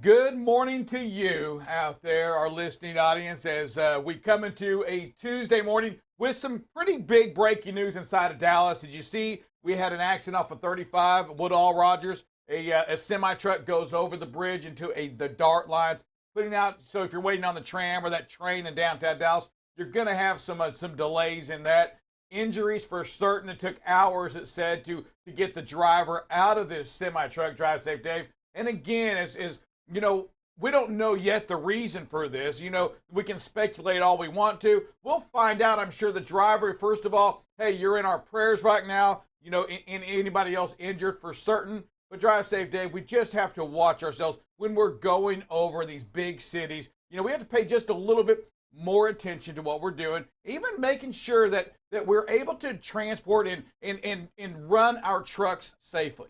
Good morning to you out there, our listening audience, as we come into a Tuesday morning with some pretty big breaking news inside of Dallas. Did you see we had an accident off of 35, Woodall Rogers? A semi truck goes over the bridge into the DART lines, putting out. So if you're waiting on the tram or that train in downtown Dallas, you're going to have some delays in that. Injuries for certain. It took hours, it said, to get the driver out of this semi truck. Drive safe, Dave. And again, as you know, we don't know yet the reason for this. You know, we can speculate all we want to. We'll find out. I'm sure the driver, first of all, hey, you're in our prayers right now. You know, anybody else injured for certain. But drive safe, Dave. We just have to watch ourselves when we're going over these big cities. You know, we have to pay just a little bit more attention to what we're doing, even making sure that we're able to transport and run our trucks safely.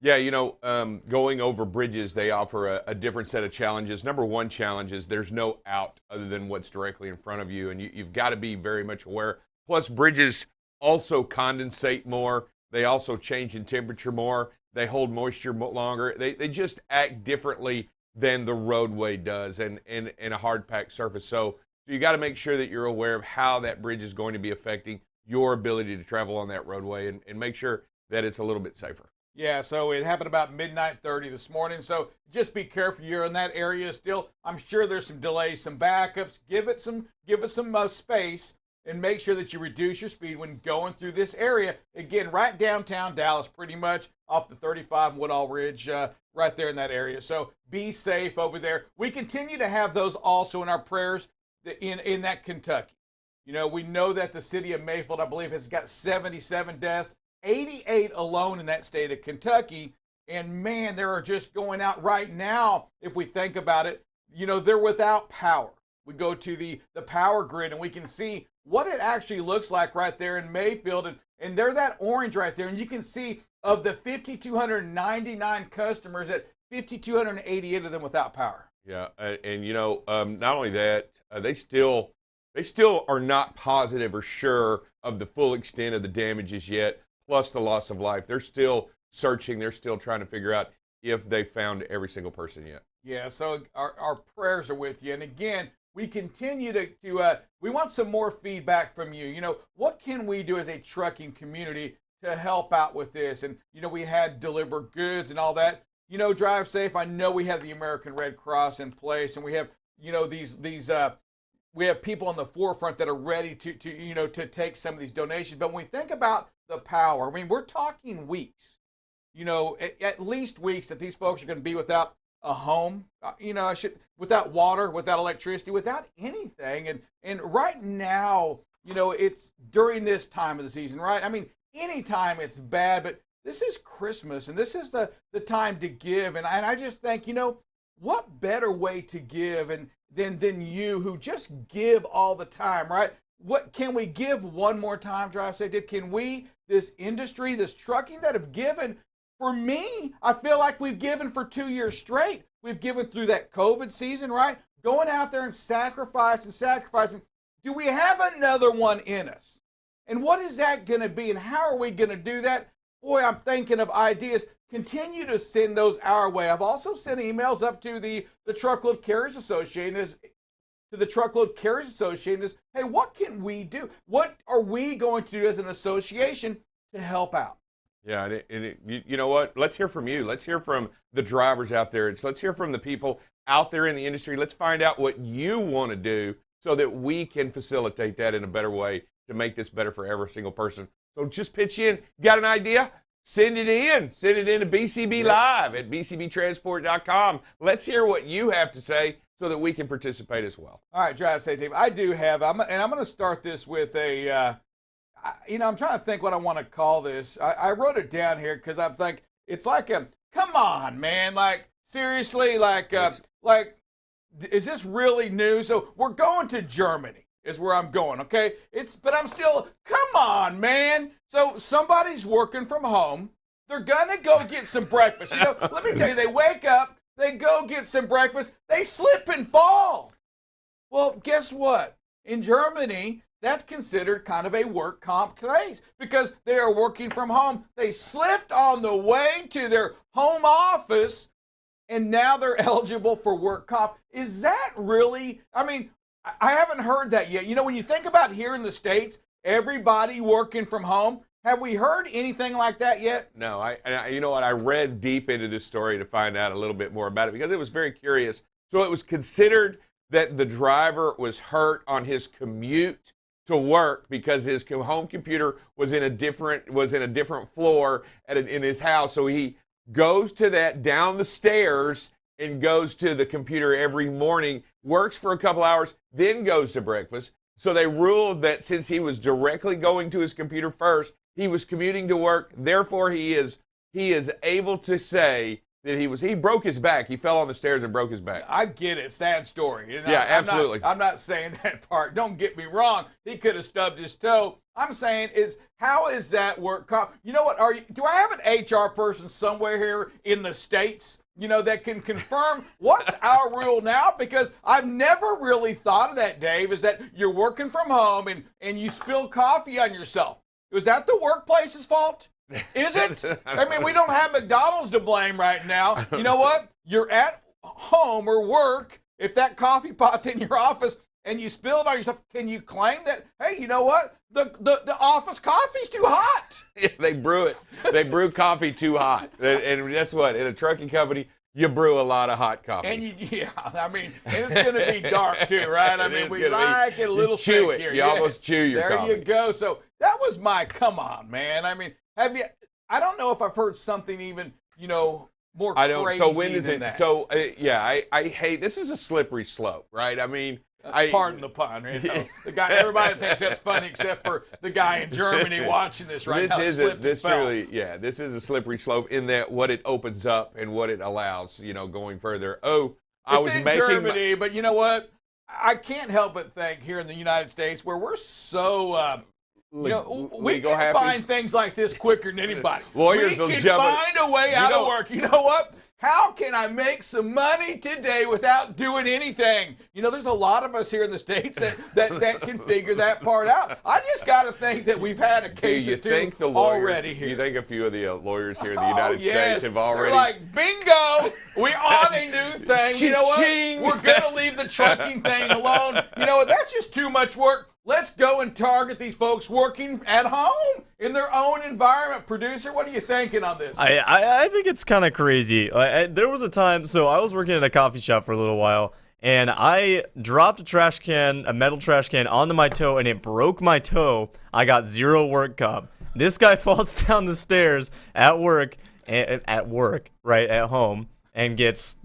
Yeah, you know, going over bridges, they offer a different set of challenges. Number one challenge is there's no out other than what's directly in front of you, and you've got to be very much aware. Plus, bridges also condensate more. They also change in temperature more. They hold moisture longer. They just act differently than the roadway does and a hard-packed surface. So you got to make sure that you're aware of how that bridge is going to be affecting your ability to travel on that roadway and make sure that it's a little bit safer. Yeah, so it happened about midnight 30 this morning. So just be careful. You're in that area still. I'm sure there's some delays, some backups. Give it some space, and make sure that you reduce your speed when going through this area. Again, right downtown Dallas, pretty much off the 35 and Woodall Ridge, right there in that area. So be safe over there. We continue to have those also in our prayers in that Kentucky. You know, we know that the city of Mayfield, I believe, has got 77 deaths. 88 alone in that state of Kentucky. And man, there are just going out right now, if we think about it, you know, they're without power. We go to the power grid and we can see what it actually looks like right there in Mayfield. And they're that orange right there. And you can see of the 5,299 customers, that 5,288 of them without power. Yeah, and you know, not only that, they still are not positive or sure of the full extent of the damages yet. Plus the loss of life. They're still searching. They're still trying to figure out if they found every single person yet. Yeah, so our prayers are with you. And again, we continue to we want some more feedback from you. You know, what can we do as a trucking community to help out with this? And, you know, we had deliver goods and all that. You know, drive safe. I know we have the American Red Cross in place, and we have, you know, we have people on the forefront that are ready to take some of these donations. But when we think about the power, I mean, we're talking weeks, you know, at least weeks that these folks are going to be without a home, without water, without electricity, without anything. And right now, you know, it's during this time of the season, right? I mean, anytime it's bad, but this is Christmas and this is the time to give. And I just think, you know, what better way to give than you who just give all the time, right? What can we give one more time, Drive Safe Dave? Can we, this industry, this trucking that have given, for me, I feel like we've given for 2 years straight. We've given through that COVID season, right? Going out there and sacrificing. Do we have another one in us? And what is that going to be? And how are we going to do that? Boy, I'm thinking of ideas. Continue to send those our way. I've also sent emails up to the Truckload Carriers Association hey, what can we do? What are we going to do as an association to help out? Yeah, you know what? Let's hear from you. Let's hear from the drivers out there. Let's hear from the people out there in the industry. Let's find out what you want to do so that we can facilitate that in a better way to make this better for every single person. So just pitch in. Got an idea? Send it in. Send it in to BCB Live at bcbtransport.com. Let's hear what you have to say so that we can participate as well. All right, Drive Safe Team. I do have, and I'm going to start this with I'm trying to think what I want to call this. I wrote it down here because I think it's like come on, man, like seriously, like, is this really new? So we're going to Germany is where I'm going, okay? But I'm still, come on, man. So somebody's working from home. They're going to go get some breakfast. You know, let me tell you, they wake up, they go get some breakfast, they slip and fall. Well, guess what? In Germany, that's considered kind of a work comp case because they are working from home. They slipped on the way to their home office and now they're eligible for work comp. Is that really? I mean, I haven't heard that yet. You know, when you think about here in the States, everybody working from home, have we heard anything like that yet? No, you know what? I read deep into this story to find out a little bit more about it because it was very curious. So it was considered that the driver was hurt on his commute to work because his home computer was in a different floor in his house. So he goes to that down the stairs and goes to the computer every morning, works for a couple hours, then goes to breakfast. So they ruled that since he was directly going to his computer first, he was commuting to work. Therefore, he is able to say that he broke his back. He fell on the stairs and broke his back. I get it. Sad story. Yeah, absolutely. I'm not saying that part. Don't get me wrong. He could have stubbed his toe. I'm saying how is that work comp? You know what? Do I have an HR person somewhere here in the States, you know, that can confirm what's our rule now? Because I've never really thought of that, Dave, is that you're working from home and you spill coffee on yourself. Was that the workplace's fault? Is it? I mean, we don't have McDonald's to blame right now. You know what? You're at home or work. If that coffee pot's in your office and you spill it on yourself, can you claim that, hey, you know what? The office coffee's too hot? Yeah, they brew it. They brew coffee too hot. And guess what? In a trucking company, you brew a lot of hot coffee. And I mean, and it's going to be dark too, right? I mean, we like it a little chew thick it. here. You almost chew your coffee. There you go. So that was come on, man. I mean, I don't know if I've heard something even, you know, more crazy so when is than it? that. So, I hate, this is a slippery slope, right? I mean, pardon the pun. Right? So the guy, everybody thinks that's funny except for the guy in Germany watching this right now. This is a slippery slope in that what it opens up and what it allows, you know, going further. It's in Germany, but you know what? I can't help but think here in the United States where we're so you know, we can find things like this quicker than anybody. Lawyers will jump. Find a way out of work. You know what? How can I make some money today without doing anything? You know, there's a lot of us here in the States that can figure that part out. I just got to think that we've had a case or two already here. You think a few of the lawyers here in the United States have already... They're like, bingo, we're on a new thing. You know what? We're going to leave the trucking thing alone. You know what? That's just too much work. Let's go and target these folks working at home in their own environment. Producer, what are you thinking on this? I think it's kind of crazy. There was a time, so I was working at a coffee shop for a little while, and I dropped a metal trash can onto my toe, and it broke my toe. I got 0 work comp. This guy falls down the stairs at work, right, at home, and gets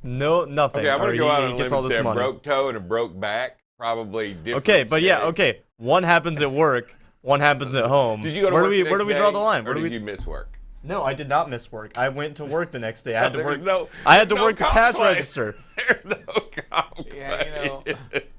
nothing. Okay, I'm going to go out on a limb and say a money. Broke toe and a broke back. Probably different. Okay, but one happens at work, one happens at home. Did you go to where work do we draw the line? Or did you miss work? No, I did not miss work. I went to work the next day. I had to work. I had to work the cash register. There's no complaint. Yeah, you know,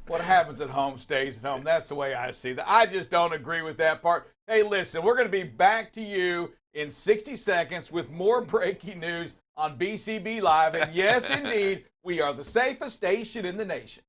what happens at home stays at home. That's the way I see that. I just don't agree with that part. Hey, listen, we're going to be back to you in 60 seconds with more breaking news on BCB Live. And yes, indeed, we are the safest station in the nation.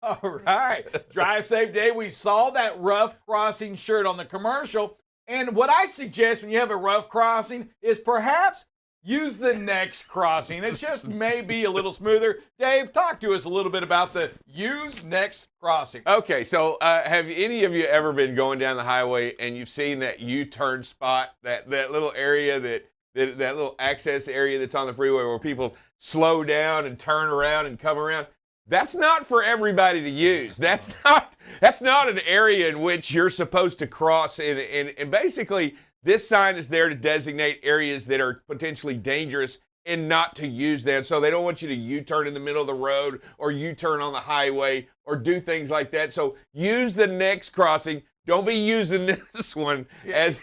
All right. Drive Safe Dave. We saw that rough crossing shirt on the commercial. And what I suggest when you have a rough crossing is perhaps use the next crossing. It's just maybe a little smoother. Dave, talk to us a little bit about the use next crossing. Okay, so have any of you ever been going down the highway and you've seen that U-turn spot, that little area that little access area that's on the freeway where people slow down and turn around and come around? That's not for everybody to use. That's not an area in which you're supposed to cross. And basically, this sign is there to designate areas that are potentially dangerous and not to use them. So they don't want you to U-turn in the middle of the road or U-turn on the highway or do things like that. So use the next crossing. Don't be using this one as...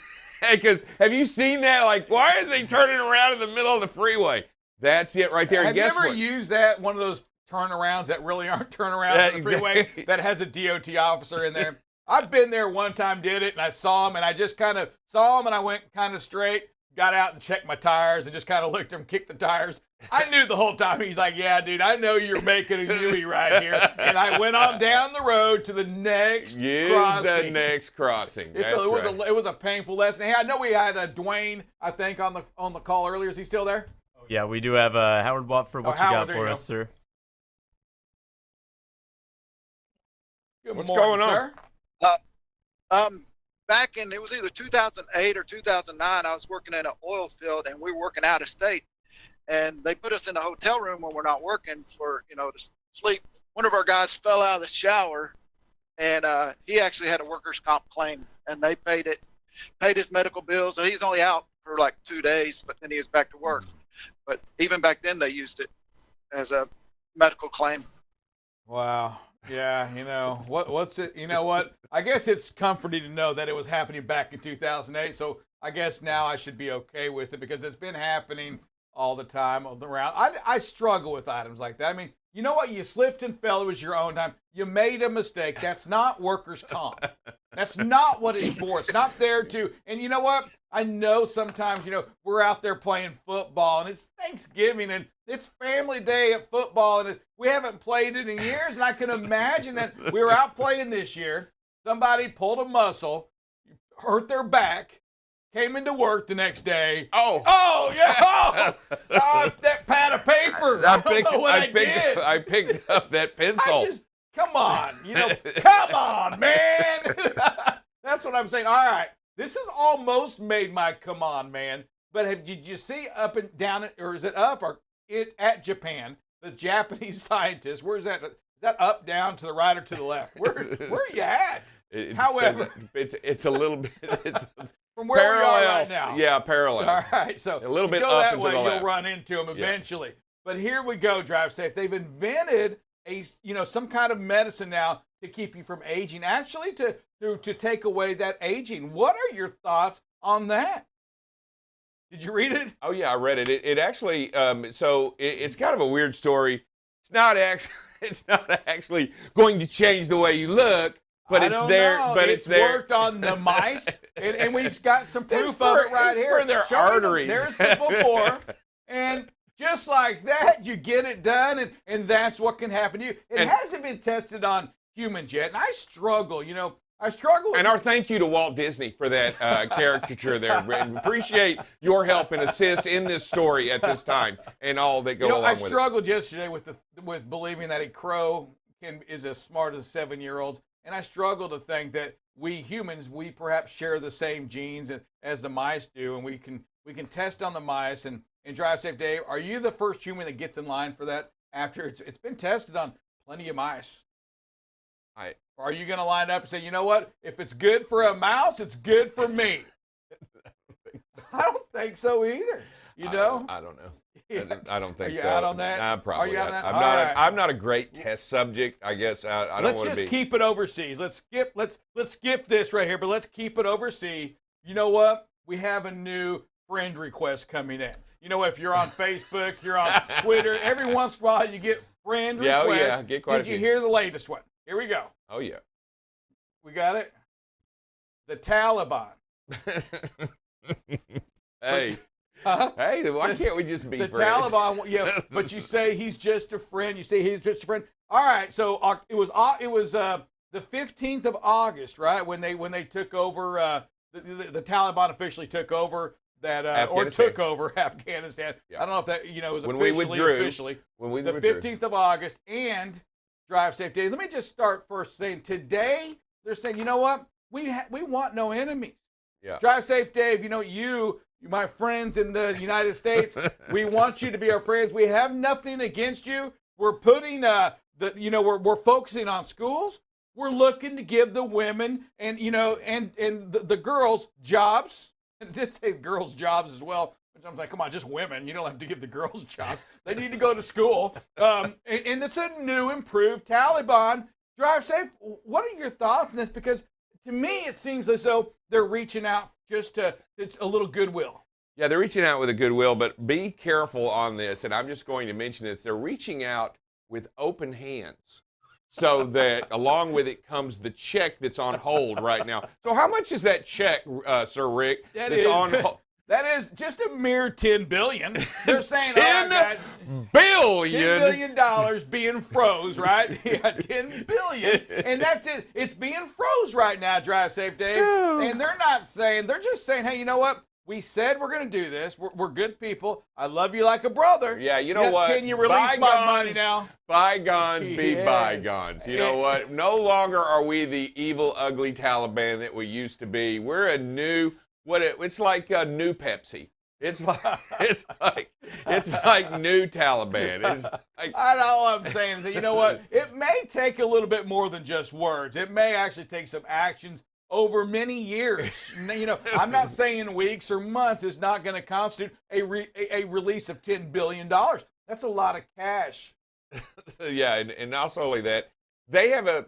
Because have you seen that? Like, why is they turning around in the middle of the freeway? That's it right there. Have you ever used that, one of those turnarounds that really aren't turnarounds on the freeway that has a DOT officer in there? I've been there one time, did it, and I saw him, and I just kind of saw him, and I went kind of straight, got out and checked my tires, and just kind of looked at him, kicked the tires. I knew the whole time. He's like, yeah, dude, I know you're making a Yui right here. And I went on down the road to the next crossing. The next crossing. It was a painful lesson. Hey, I know we had Dwayne, I think, on the call earlier. Is he still there? Yeah, we do have Howard Watford. What you got for us, sir? What's going on? Sir? Back in, it was either 2008 or 2009, I was working in an oil field, and we were working out of state. And they put us in a hotel room when we're not working for, to sleep. One of our guys fell out of the shower, and he actually had a workers' comp claim, and they paid his medical bills. So he's only out for like 2 days, but then he was back to work. But even back then, they used it as a medical claim. Wow. Yeah, what's it? You know what? I guess it's comforting to know that it was happening back in 2008. So I guess now I should be okay with it because it's been happening all the time around. I struggle with items like that. I mean, you know what? You slipped and fell. It was your own time. You made a mistake. That's not workers' comp. That's not what it's for. It's not there to. And you know what? I know sometimes, we're out there playing football and it's Thanksgiving and it's family day at football and we haven't played it in years. And I can imagine that we were out playing this year. Somebody pulled a muscle, hurt their back, came into work the next day. Oh, yeah. That pad of paper. I picked up that pencil. Come on, come on, man. That's what I'm saying. All right. This has almost made my come on, man. But did you see up and down, or is it up or at Japan, the Japanese scientists, where's that? Is that up, down, to the right, or to the left? Where are you at? However, it's a little bit. It's from where parallel. we are right now. Yeah, parallel. All right, so a little bit go up that and to way, the left. you'll run into them eventually. Yeah. But here we go, Drive Safe. They've invented some kind of medicine now to keep you from aging, actually to take away that aging. What are your thoughts on that? Did you read it? Oh yeah, I read it. It actually, it's kind of a weird story. It's not actually going to change the way you look, but it's there. But it's there. Worked on the mice, and we've got some proof of it right here. For their arteries. There's some before, and just like that, you get it done, and that's what can happen to you. It hasn't been tested on humans yet, and I struggle. And our thank you to Walt Disney for that caricature there. Appreciate your help and assist in this story at this time and all that go along with it. I struggled yesterday with believing that a crow is as smart as 7-year-olds, and I struggle to think that we humans, we perhaps share the same genes as the mice do, and we can test on the mice and Drive Safe. Dave, are you the first human that gets in line for that after it's been tested on plenty of mice? Or are you going to line up and say, you know what? If it's good for a mouse, it's good for me. I don't think so either. I don't know. Yeah. I don't think so. Are you out on that? I'm probably Are you out on that? I'm not a great test subject. I guess I don't want to be. Let's just keep it overseas. Let's skip this right here, but let's keep it overseas. You know what? We have a new friend request coming in. If you're on Facebook, you're on Twitter, every once in a while you get friend requests. Oh yeah, get quite a few. Did you hear the latest one? Here we go. Oh yeah. We got it. The Taliban. Hey. Hey, why can't we just be the friends? Taliban, yeah, but you say he's just a friend. You say he's just a friend. All right, so it was the 15th of August, right? When they took over, the Taliban officially took over that or Afghanistan. took over Afghanistan. Yeah. I don't know if that was When we officially withdrew. When we the withdrew. 15th of August and Drive Safe Day. Let me just start first saying today they're saying, you know what? We want no enemies. Yeah. Drive Safe Dave, you my friends in the United States, we want you to be our friends. We have nothing against you. We're putting we're focusing on schools. We're looking to give the women and the girls jobs. And it did say girls jobs as well. Which I was like, come on, just women. You don't have to give the girls jobs. They need to go to school. And it's a new, improved Taliban. Drive Safe, what are your thoughts on this? Because to me, it seems as though they're reaching out just to a little goodwill. Yeah, they're reaching out with a goodwill, but be careful on this. And I'm just going to mention this. They're reaching out with open hands, so that along with it comes the check that's on hold right now. So how much is that check, Sir Rick, that's on hold? That is just a mere $10 billion. They're saying $10 billion. $10 billion being froze, right? Yeah, $10 billion, and that's it. It's being froze right now. Drive Safe Dave, and they're not saying. They're just saying, hey, you know what? We said we're going to do this. We're good people. I love you like a brother. Yeah, you know what? Can you release my money now? Bygones be Yes. bygones. You know what? No longer are we the evil, ugly Taliban that we used to be. We're a new, it's like a new Pepsi. It's like new Taliban. It's like, All I'm saying is that, you know what? It may take a little bit more than just words. It may actually take some actions over many years. I'm not saying weeks or months is not going to constitute a release of $10 billion. That's a lot of cash. yeah, and not only that, they have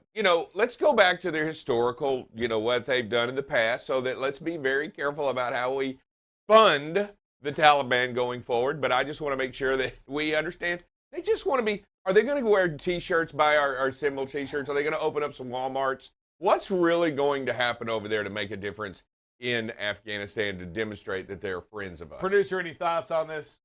let's go back to their historical, what they've done in the past, so that let's be very careful about how we fund the Taliban going forward. But I just want to make sure that we understand they just want to be, are they going to wear T-shirts, buy our symbol T-shirts? Are they going to open up some Walmarts? What's really going to happen over there to make a difference in Afghanistan to demonstrate that they're friends of us? Producer, any thoughts on this?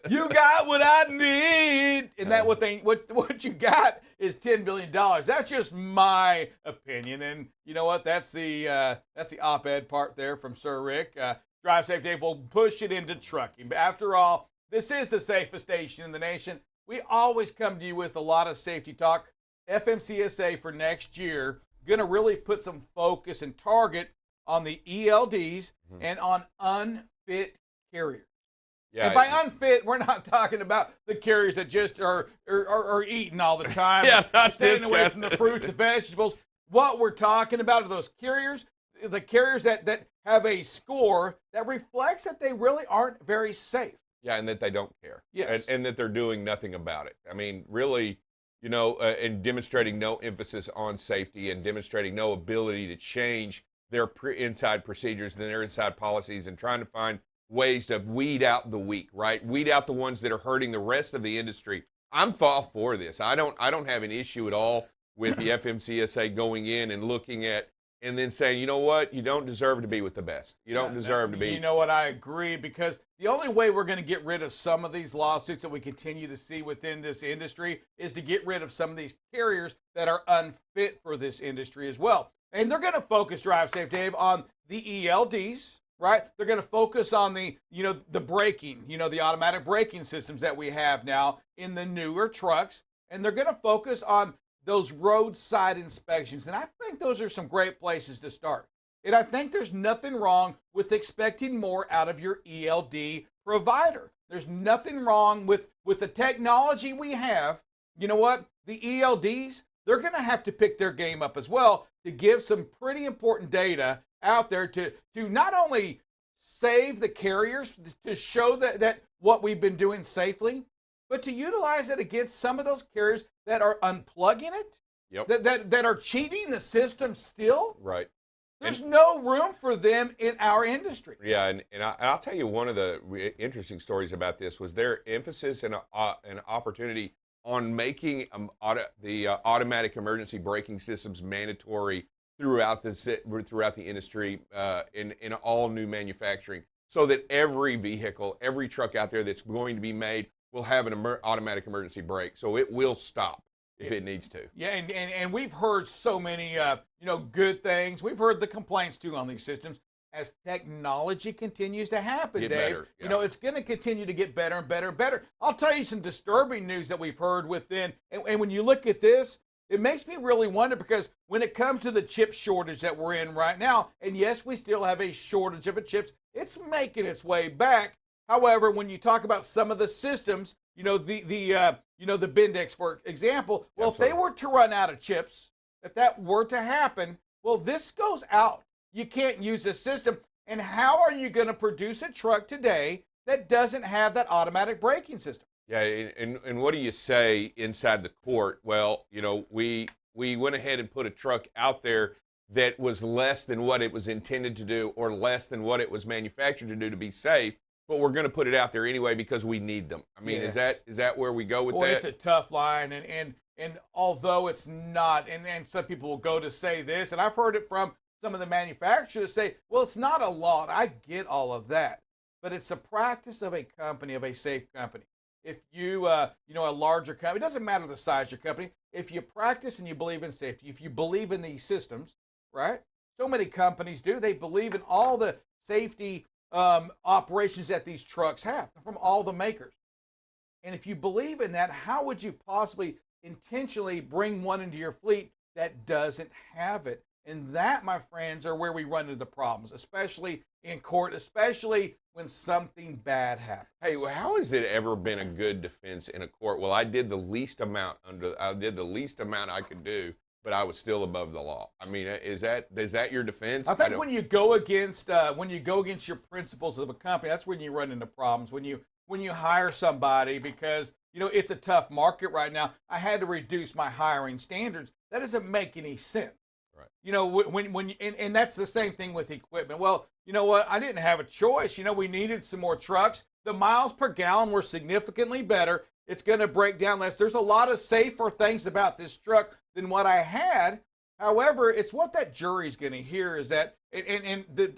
You got what I need. And that what you got is $10 billion. That's just my opinion. And you know what? That's the op-ed part there from Sir Rick. Drive Safe Dave will push it into trucking. But after all, this is the safest station in the nation. We always come to you with a lot of safety talk. FMCSA for next year going to really put some focus and target on the ELDs and on unfit carriers. Yeah, And by unfit, we're not talking about the carriers that just are eating all the time, Yeah, not staying this away guy. from the fruits and vegetables. What we're talking about are those carriers, the carriers that have a score that reflects that they really aren't very safe. Yeah, and that they don't care. Yes. And that they're doing nothing about it. I mean, really, and demonstrating no emphasis on safety and demonstrating no ability to change their inside procedures and their inside policies and trying to find ways to weed out the weak, right? Weed out the ones that are hurting the rest of the industry. I'm all for this. I don't have an issue at all with the FMCSA going in and looking at and then saying, you know what, you don't deserve to be with the best. You don't deserve to be. You know what, I agree, because the only way we're going to get rid of some of these lawsuits that we continue to see within this industry is to get rid of some of these carriers that are unfit for this industry as well. And they're going to focus, Drive Safe Dave, on the ELDs, right? They're going to focus on the braking, the automatic braking systems that we have now in the newer trucks. And they're going to focus on those roadside inspections. And I think those are some great places to start. And I think there's nothing wrong with expecting more out of your ELD provider. There's nothing wrong with the technology we have. You know what? The ELDs, they're going to have to pick their game up as well to give some pretty important data out there to not only save the carriers, to show that what we've been doing safely, but to utilize it against some of those carriers that are unplugging it, that are cheating the system still. Right. There's no room for them in our industry. Yeah, and I'll tell you, one of the interesting stories about this was their emphasis and an opportunity on making the automatic emergency braking systems mandatory throughout the industry in all new manufacturing, so that every vehicle, every truck out there that's going to be made will have an automatic emergency brake, so it will stop if it needs to. Yeah, and we've heard so many good things. We've heard the complaints too on these systems. As technology continues to happen, Get Dave, better, yeah. it's going to continue to get better and better and better. I'll tell you some disturbing news that we've heard within, and when you look at this, it makes me really wonder, because when it comes to the chip shortage that we're in right now, and yes, we still have a shortage of chips, it's making its way back. However, when you talk about some of the systems, the Bindex, for example, well, Absolutely. if they were to run out of chips, if that were to happen, well, this goes out. You can't use this system. And how are you going to produce a truck today that doesn't have that automatic braking system? Yeah, and what do you say inside the court? Well, we went ahead and put a truck out there that was less than what it was intended to do, or less than what it was manufactured to do to be safe, but we're going to put it out there anyway because we need them. I mean, Yes. is that where we go with that? It's a tough line, and although it's not, and some people will go to say this, and I've heard it from some of the manufacturers say, well, it's not a law, and I get all of that, but it's a practice of a company, of a safe company. If you, a larger company, it doesn't matter the size of your company, if you practice and you believe in safety, if you believe in these systems, right? So many companies do. They believe in all the safety operations that these trucks have from all the makers. And if you believe in that, how would you possibly intentionally bring one into your fleet that doesn't have it? And that, my friends, are where we run into the problems, especially in court, especially when something bad happens. Hey, well, how has it ever been a good defense in a court? Well, I did the least amount I could do, but I was still above the law. I mean, is that your defense? I think when you go against your principles of a company, that's when you run into problems. When you hire somebody, because it's a tough market right now. I had to reduce my hiring standards. That doesn't make any sense. Right. And that's the same thing with equipment. Well, you know what? I didn't have a choice. We needed some more trucks. The miles per gallon were significantly better. It's going to break down less. There's a lot of safer things about this truck than what I had. However, it's what that jury's going to hear is that,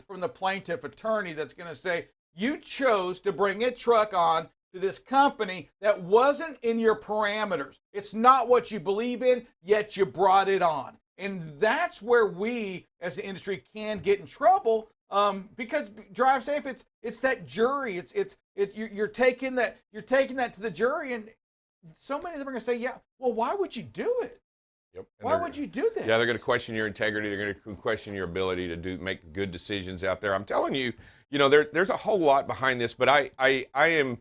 from the plaintiff attorney that's going to say, you chose to bring a truck on to this company that wasn't in your parameters. It's not what you believe in, yet you brought it on. And that's where we, as the industry, can get in trouble, because Drive Safe, it's that jury. You're taking that to the jury, and so many of them are going to say, yeah, well, why would you do it? Yep. Why would you do that? Yeah, they're going to question your integrity. They're going to question your ability to make good decisions out there. I'm telling you, there's a whole lot behind this, but I am.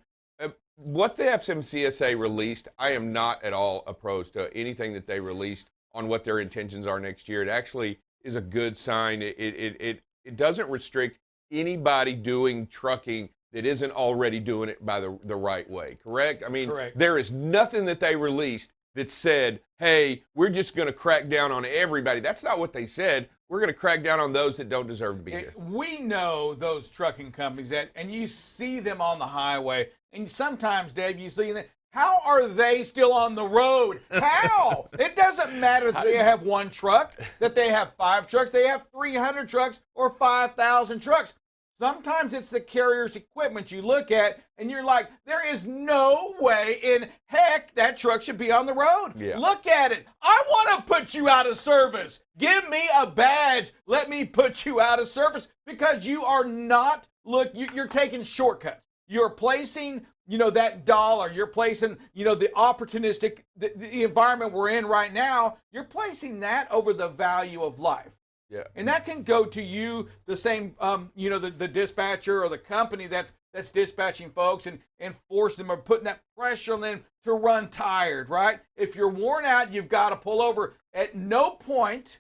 What the FMCSA released, I am not at all opposed to anything that they released on what their intentions are next year. It actually is a good sign. It doesn't restrict anybody doing trucking that isn't already doing it by the right way, correct? I mean, Correct. There is nothing that they released that said, hey, we're just going to crack down on everybody. That's not what they said. We're going to crack down on those that don't deserve to be here. We know those trucking companies and you see them on the highway, and sometimes, Dave, you see them. How are they still on the road? How? It doesn't matter that they have one truck, that they have 5 trucks, they have 300 trucks or 5,000 trucks. Sometimes it's the carrier's equipment you look at and you're like, there is no way in heck that truck should be on the road. Yeah. Look at it. I want to put you out of service. Give me a badge. Let me put you out of service, because you are not, you're taking shortcuts. You're placing, that dollar. You're placing, the opportunistic, the environment we're in right now, you're placing that over the value of life. Yeah. And that can go to you, the same, the dispatcher or the company that's dispatching folks and force them or putting that pressure on them to run tired, right? If you're worn out, you've got to pull over. At no point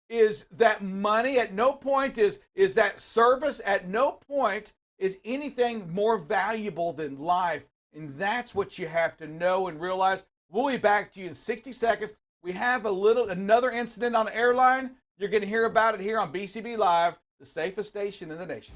is that money, at no point is that service, at no point is anything more valuable than life. And that's what you have to know and realize. We'll be back to you in 60 seconds. We have another incident on an airline. You're going to hear about it here on BCB Live, the safest station in the nation.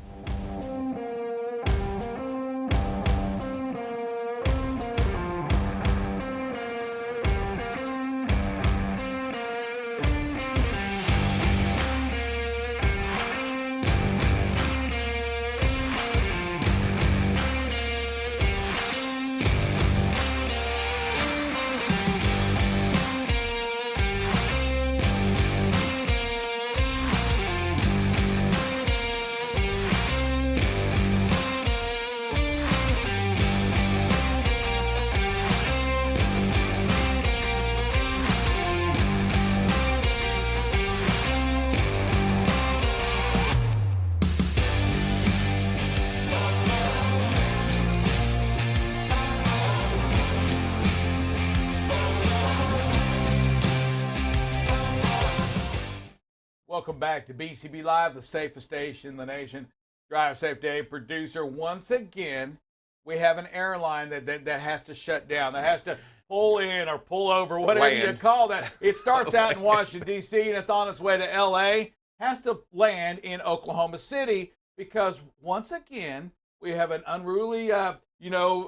Welcome back to BCB Live, the safest station in the nation. Drive Safe Day producer. Once again, we have an airline that has to shut down, that has to pull in or pull over, whatever you call that. It starts out in Washington, D.C., and it's on its way to L.A., has to land in Oklahoma City because, once again, we have an unruly,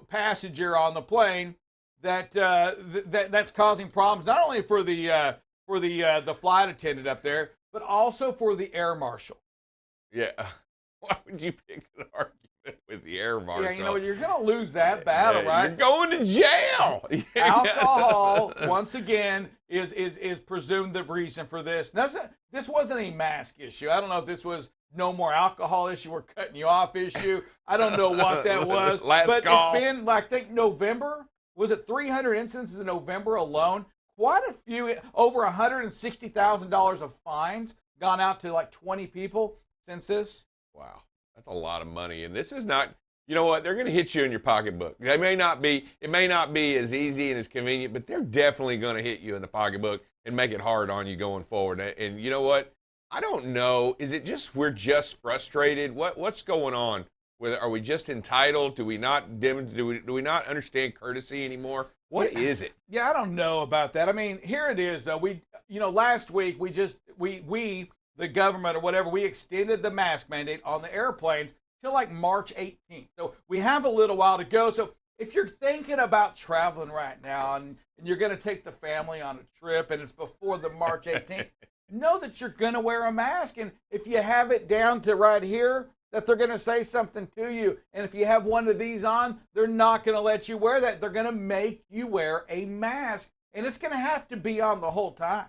passenger on the plane that's causing problems not only for the flight attendant up there, but also for the air marshal. Yeah. Why would you pick an argument with the air marshal? Yeah, you're going to lose that battle, right? You're going to jail. Alcohol, once again, is presumed the reason for this. This wasn't a mask issue. I don't know if this was no more alcohol issue or cutting you off issue. I don't know what that was. But call. It's been, I think, November. Was it 300 instances in November alone? Quite a few, over $160,000 of fines gone out to like 20 people since this. Wow, that's a lot of money. And this is not, you know what, they're going to hit you in your pocketbook. It may not be as easy and as convenient, but they're definitely going to hit you in the pocketbook and make it hard on you going forward. And you know what? I don't know. Is it just we're just frustrated? What's going on? Are we just entitled? Do we not understand courtesy anymore? What is it? Yeah, I don't know about that. I mean, here it is, though. Last week we the government or whatever, we extended the mask mandate on the airplanes till like March 18th. So we have a little while to go. So if you're thinking about traveling right now and you're going to take the family on a trip and it's before the March 18th, know that you're going to wear a mask. And if you have it down to right here, that they're going to say something to you. And if you have one of these on, they're not going to let you wear that. They're going to make you wear a mask. And it's going to have to be on the whole time.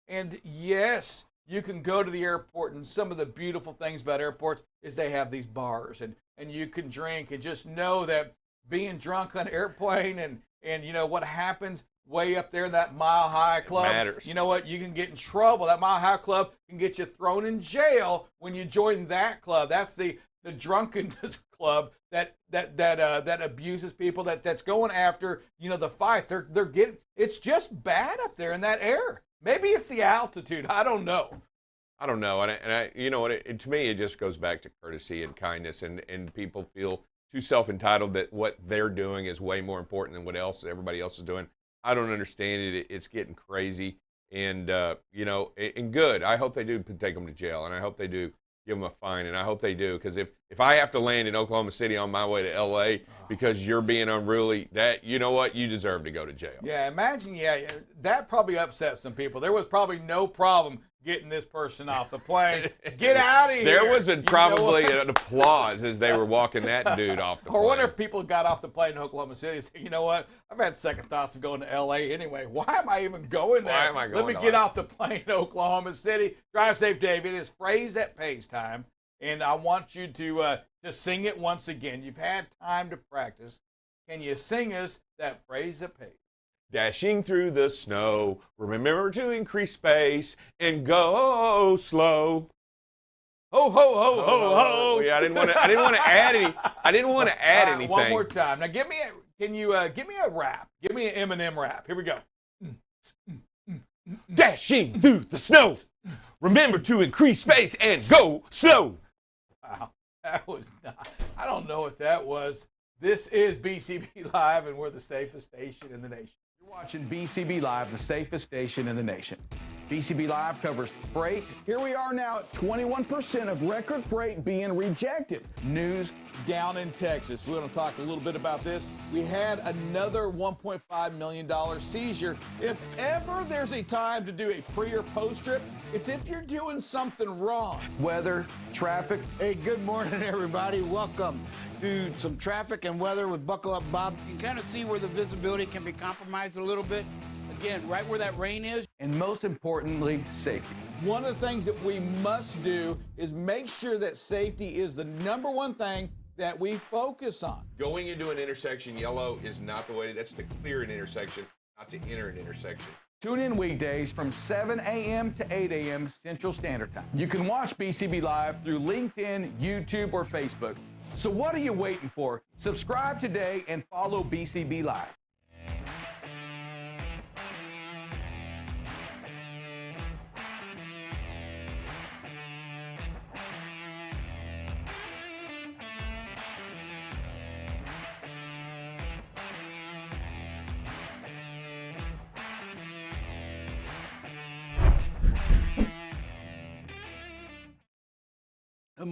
And yes, you can go to the airport, and some of the beautiful things about airports is they have these bars, and you can drink, and just know that being drunk on an airplane and you know what happens way up there in that Mile High Club matters. You know what? You can get in trouble. That Mile High Club can get you thrown in jail when you join that club. That's the drunkenness club that abuses people. That's going after the fight. They're getting. It's just bad up there in that air. Maybe it's the altitude. I don't know. And I you know what? To me, it just goes back to courtesy and kindness, and people feel too self-entitled that what they're doing is way more important than what everybody else is doing. I don't understand it. It's getting crazy, and and good. I hope they do take them to jail, and I hope they do give them a fine, and I hope they do, because if I have to land in Oklahoma City on my way to L.A. because you're being unruly, that you know what, you deserve to go to jail. Yeah, imagine. Yeah, that probably upset some people. There was probably no problem getting this person off the plane. Get out of here. There was probably an applause as they were walking that dude off the plane. Or wonder if people got off the plane in Oklahoma City and said, you know what, I've had second thoughts of going to L.A. anyway. Why am I even going there? Why am I going Let me get off the plane in Oklahoma City. Drive Safe, Dave. It is Phrase That Pays time, and I want you to sing it once again. You've had time to practice. Can you sing us that phrase that pays? Dashing through the snow, remember to increase space and go slow. Ho ho ho ho ho! Yeah, I didn't want to add anything. One more time. Now, give me a rap? Give me an Eminem rap. Here we go. Dashing through the snow, remember to increase space and go slow. Wow, that was not. I don't know what that was. This is BCB Live, and we're the safest station in the nation. You're watching BCB Live, the safest station in the nation. BCB Live covers freight. Here we are now at 21% of record freight being rejected. News down in Texas. We're going to talk a little bit about this. We had another $1.5 million seizure. If ever there's a time to do a pre or post trip, it's if you're doing something wrong. Weather, traffic. Hey, good morning, everybody. Welcome to some traffic and weather with Buckle Up Bob. You can kind of see where the visibility can be compromised a little bit. Again, right where that rain is. And most importantly, safety. One of the things that we must do is make sure that safety is the number one thing that we focus on. Going into an intersection yellow is not the way. That's to clear an intersection, not to enter an intersection. Tune in weekdays from 7 a.m. to 8 a.m. Central Standard Time. You can watch BCB Live through LinkedIn, YouTube, or Facebook. So what are you waiting for? Subscribe today and follow BCB Live.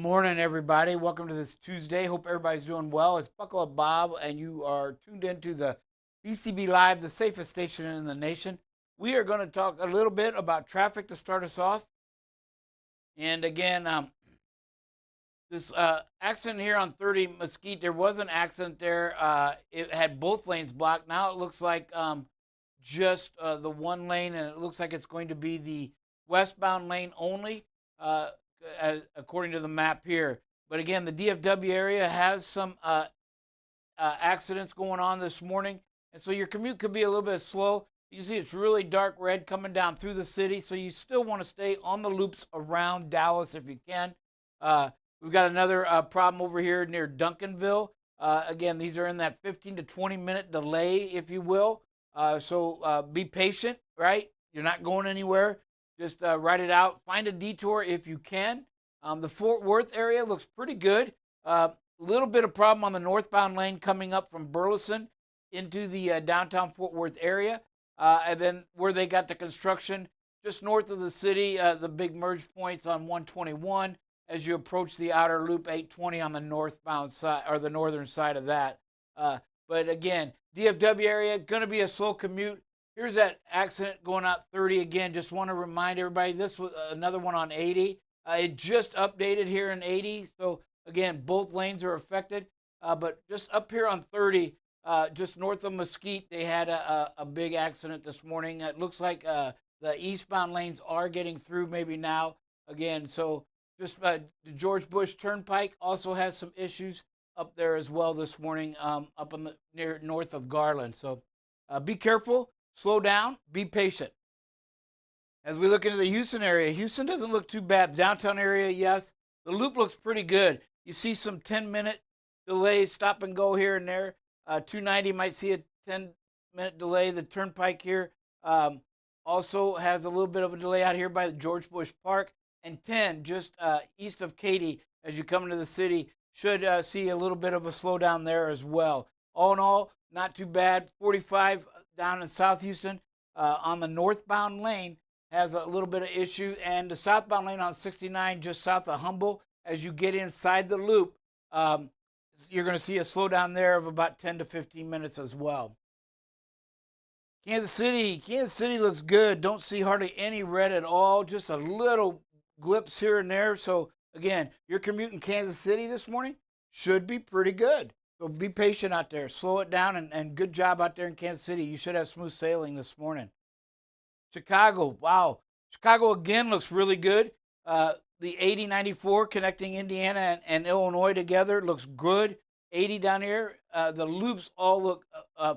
morning, everybody. Welcome to this Tuesday. Hope everybody's doing well. It's Buckle Up Bob, and you are tuned into the BCB Live, the safest station in the nation. We are going to talk a little bit about traffic to start us off. And again, this accident here on 30 Mesquite, there was an accident there. It had both lanes blocked. Now it looks like just the one lane, and it looks like it's going to be the westbound lane only, according to the map here. But again, the DFW area has some accidents going on this morning, and so your commute could be a little bit slow. You see it's really dark red coming down through the city, so you still want to stay on the loops around Dallas if you can. We've got another problem over here near Duncanville. Again, these are in that 15 to 20 minute delay, if you will. So be patient, right? You're not going anywhere. Just ride it out. Find a detour if you can. The Fort Worth area looks pretty good. A little bit of problem on the northbound lane coming up from Burleson into the downtown Fort Worth area. And then where they got the construction, just north of the city, the big merge points on 121 as you approach the outer loop 820 on the northbound side, or the northern side of that. But again, DFW area, going to be a slow commute. Here's that accident going out 30 again. Just want to remind everybody, this was another one on 80. It just updated here in 80. So again, both lanes are affected. But just up here on 30, just north of Mesquite, they had a big accident this morning. It looks like the eastbound lanes are getting through maybe now again. So just the George Bush Turnpike also has some issues up there as well this morning, up in the near north of Garland. So be careful, slow down, be patient. As we look into the Houston area, Houston doesn't look too bad. Downtown area, yes. The loop looks pretty good. You see some 10-minute delays, stop and go here and there. 290 might see a 10-minute delay. The Turnpike here also has a little bit of a delay out here by the George Bush Park. And 10, just east of Katy, as you come into the city, should see a little bit of a slowdown there as well. All in all, not too bad. 45 down in South Houston on the northbound lane has a little bit of issue. And the southbound lane on 69 just south of Humble, as you get inside the loop, you're going to see a slowdown there of about 10 to 15 minutes as well. Kansas City looks good. Don't see hardly any red at all, just a little glimpse here and there. So again, your commute in Kansas City this morning should be pretty good. So be patient out there. Slow it down, and good job out there in Kansas City. You should have smooth sailing this morning. Chicago, wow. Chicago again looks really good. The 8094 connecting Indiana and Illinois together looks good. 80 down here. The loops all look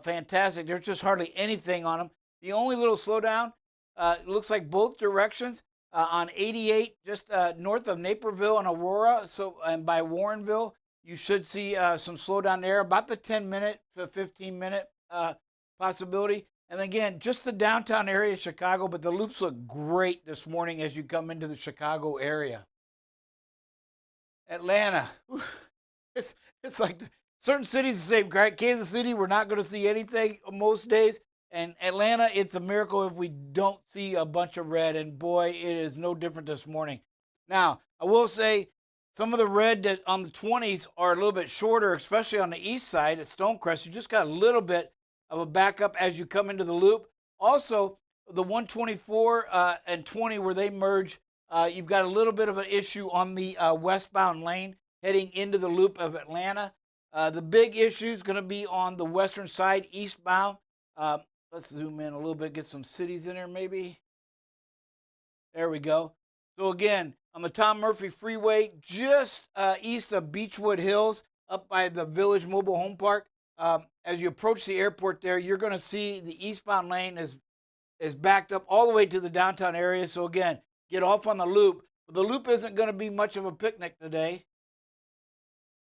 fantastic. There's just hardly anything on them. The only little slowdown, it looks like both directions. On 88, just north of Naperville and Aurora, and by Warrenville, you should see some slowdown there, about the 10-minute to 15-minute possibility. And again, just the downtown area of Chicago, but the loops look great this morning as you come into the Chicago area. Atlanta, it's like certain cities say, Kansas City, we're not going to see anything most days. And Atlanta, it's a miracle if we don't see a bunch of red. And boy, it is no different this morning. Now, I will say some of the red that on the 20s are a little bit shorter, especially on the east side at Stonecrest. You just got a little bit of a backup as you come into the loop. Also, the 124 and 20 where they merge, you've got a little bit of an issue on the westbound lane heading into the loop of Atlanta. The big issue is going to be on the western side, eastbound. Let's zoom in a little bit, get some cities in there maybe. There we go. So again, on the Tom Murphy Freeway, just east of Beechwood Hills, up by the Village Mobile Home Park. As you approach the airport there, you're going to see the eastbound lane is backed up all the way to the downtown area. So again, get off on the loop. But the loop isn't going to be much of a picnic today.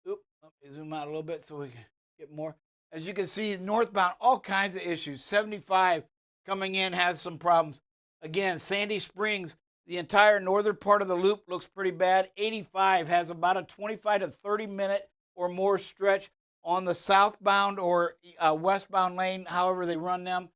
Oop, let me zoom out a little bit so we can get more. As you can see, northbound, all kinds of issues. 75 coming in has some problems. Again, Sandy Springs, the entire northern part of the loop looks pretty bad. 85 has about a 25 to 30 minute or more stretch on the southbound or westbound lane, however they run them.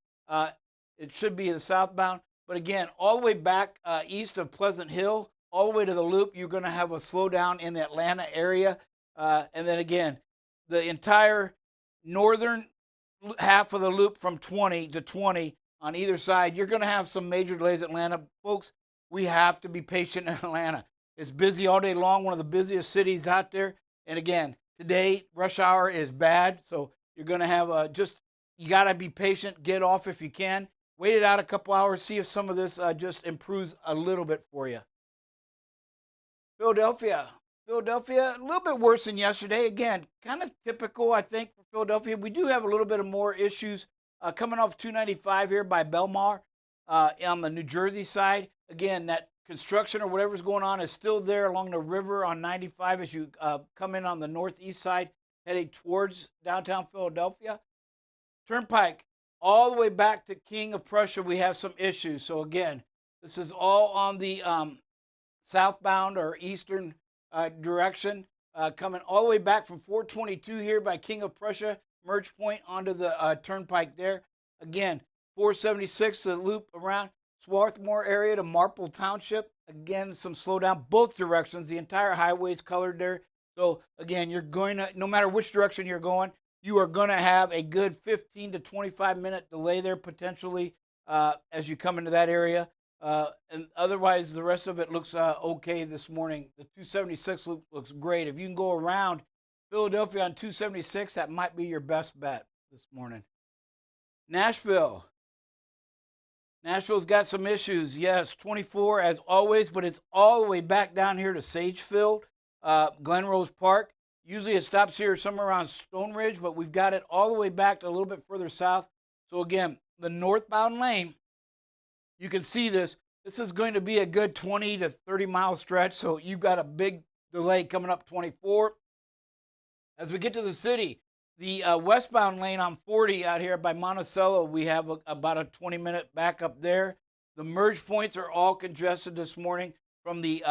It should be the southbound. But again, all the way back east of Pleasant Hill, all the way to the loop, you're going to have a slowdown in the Atlanta area. And then again, the entire northern half of the loop from 20 to 20 on either side, you're going to have some major delays in Atlanta. Folks, we have to be patient in Atlanta. It's busy all day long, one of the busiest cities out there. And again, today, rush hour is bad, so you're going to have you got to be patient, get off if you can. Wait it out a couple hours, see if some of this just improves a little bit for you. Philadelphia, a little bit worse than yesterday. Again, kind of typical, I think, for Philadelphia. We do have a little bit of more issues coming off 295 here by Belmar on the New Jersey side. Again, that construction or whatever's going on is still there along the river on 95 as you come in on the northeast side, heading towards downtown Philadelphia. Turnpike, all the way back to King of Prussia, we have some issues. So again, this is all on the southbound or eastern direction, coming all the way back from 422 here by King of Prussia, merge point onto the turnpike there. Again, 476, the loop around Swarthmore area to Marple Township. Again, some slowdown both directions. The entire highway is colored there. So again, you're going to, no matter which direction you're going, you are going to have a good 15 to 25-minute delay there potentially as you come into that area. And otherwise, the rest of it looks okay this morning. The 276 loop looks great. If you can go around Philadelphia on 276, that might be your best bet this morning. Nashville's got some issues. Yes, 24 as always, but it's all the way back down here to Sagefield, Glen Rose Park. Usually it stops here somewhere around Stone Ridge, but we've got it all the way back to a little bit further south. So again, the northbound lane, you can see this. This is going to be a good 20 to 30 mile stretch. So you've got a big delay coming up 24. As we get to the city, the westbound lane on 40 out here by Monticello, we have about a 20-minute backup there. The merge points are all congested this morning from the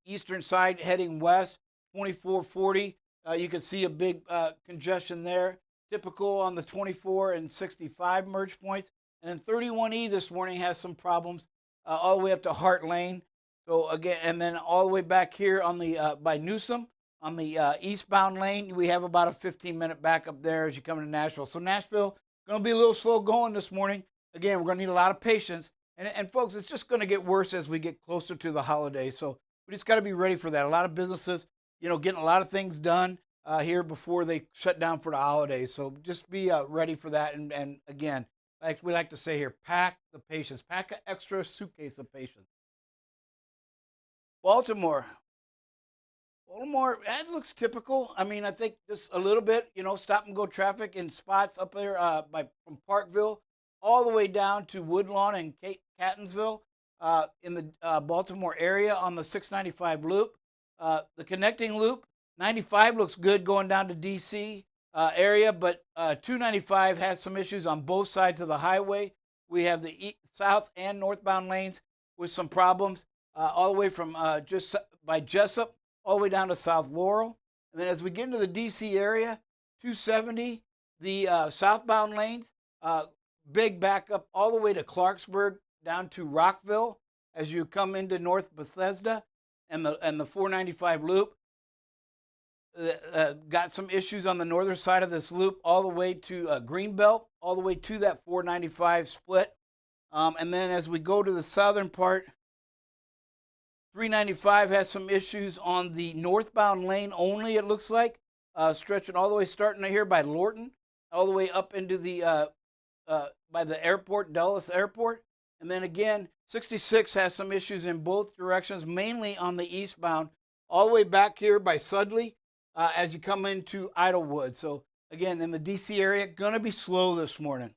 eastern side heading west, 2440. You can see a big congestion there, typical on the 24 and 65 merge points. And then 31E this morning has some problems all the way up to Hart Lane. So again, and then all the way back here on the by Newsom on the eastbound lane, we have about a 15-minute backup there as you come into Nashville. So Nashville going to be a little slow going this morning. Again, we're going to need a lot of patience. And folks, it's just going to get worse as we get closer to the holidays. So we just got to be ready for that. A lot of businesses, getting a lot of things done here before they shut down for the holidays. So just be ready for that. And again, like we like to say here, pack the patience. Pack an extra suitcase of patience. Baltimore, that looks typical. I mean, I think just a little bit, stop and go traffic in spots up there from Parkville all the way down to Woodlawn and Catonsville in the Baltimore area on the 695 loop. The connecting loop, 95 looks good going down to D.C. Area, but 295 has some issues on both sides of the highway. We have the south and northbound lanes with some problems all the way from just by Jessup all the way down to South Laurel. And then as we get into the D.C. area, 270, the southbound lanes, big backup all the way to Clarksburg down to Rockville as you come into North Bethesda and the 495 loop. Got some issues on the northern side of this loop all the way to Greenbelt, all the way to that 495 split. And then as we go to the southern part, 395 has some issues on the northbound lane only, it looks like, stretching all the way starting here by Lorton, all the way up into the by the airport, Dulles Airport. And then again, 66 has some issues in both directions, mainly on the eastbound, all the way back here by Sudley as you come into Idlewood. So again, in the DC area, going to be slow this morning.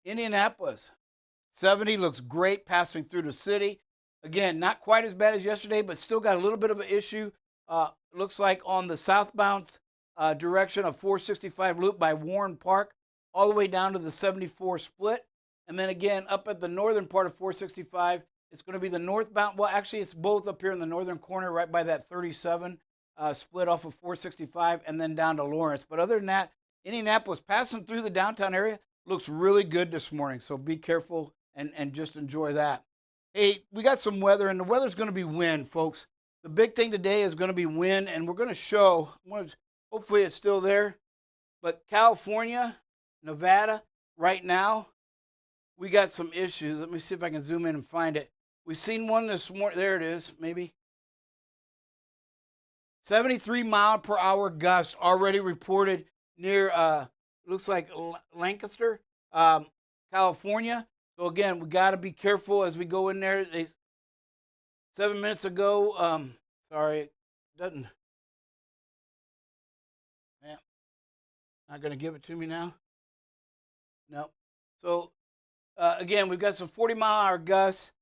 Indianapolis, 70 looks great passing through the city. Again, not quite as bad as yesterday, but still got a little bit of an issue. Looks like on the southbound direction of 465 loop by Warren Park, all the way down to the 74 split. And then again, up at the northern part of 465, it's going to be the northbound. Well, actually, it's both up here in the northern corner, right by that 37 split off of 465, and then down to Lawrence. But other than that, Indianapolis passing through the downtown area looks really good this morning. So be careful and just enjoy that. Hey, we got some weather, and the weather's going to be wind, folks. The big thing today is going to be wind, and we're going to show, hopefully it's still there, but California, Nevada, right now, we got some issues. Let me see if I can zoom in and find it. We've seen one this morning. There it is, maybe. 73-mile-per-hour gusts already reported near, looks like Lancaster, California. So again, we got to be careful as we go in there. 7 minutes ago, sorry, it doesn't. Yeah, not going to give it to me now. No. So again, we've got some 40-mile-an-hour gusts